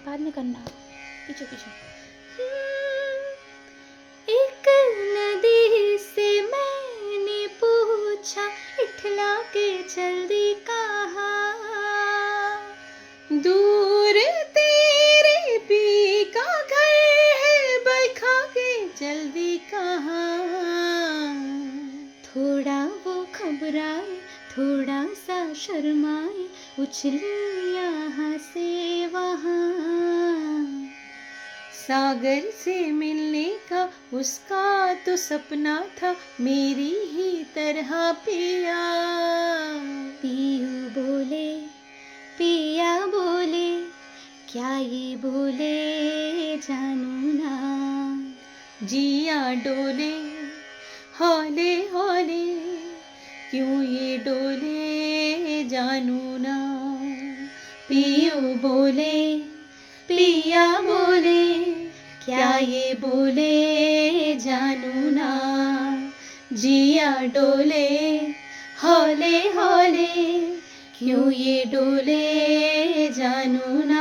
बाद में करना, पीछे पीछे। एक नदी से मैंने पूछा, इठला के जल्दी कहाँ। दूर तेरे पी का घर है, बरखा के जल्दी कहाँ। थोड़ा वो घबराए, थोड़ा सा शर्माए, उछली यहाँ से वहाँ। सागर से मिलने का उसका तो सपना था, मेरी ही तरह पिया। पियू बोले, पिया बोले, क्या ये बोले जानू ना। जिया डोले हौले हौले, क्यों ये डोले जानू ना। पियू बोले, पिया बोले, क्या ये बोले जानू ना। जिया डोले हौले हौले, क्यों ये डोले जानू ना।